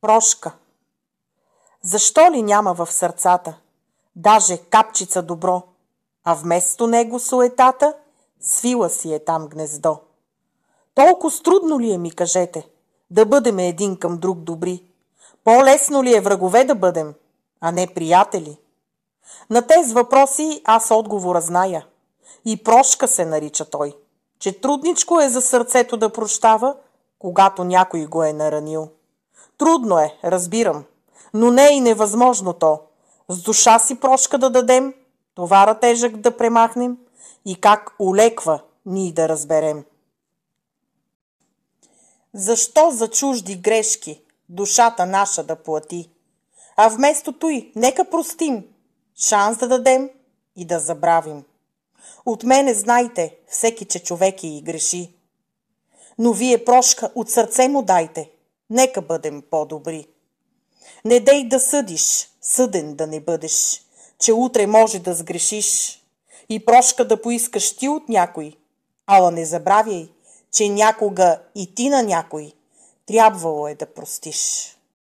Прошка. Защо ли няма в сърцата даже капчица добро, а вместо него суетата свила си е там гнездо? Толкова трудно ли е, ми кажете, да бъдем един към друг добри? По-лесно ли е врагове да бъдем, а не приятели? На тези въпроси аз отговора зная. И Прошка се нарича той, че трудничко е за сърцето да прощава, когато някой го е наранил. Трудно е, разбирам, но не е и невъзможно то. С душа си прошка да дадем, товара тежък да премахнем и как улеква ние да разберем. Защо за чужди грешки душата наша да плати? А вместо той, нека простим, шанс да дадем и да забравим. От мене знайте, всеки, че човек и греши. Но вие прошка от сърце му дайте, нека бъдем по-добри. Не дей да съдиш, съден да не бъдеш, че утре може да сгрешиш и прошка да поискаш ти от някой, ала не забравяй, че някога и ти на някой трябвало е да простиш.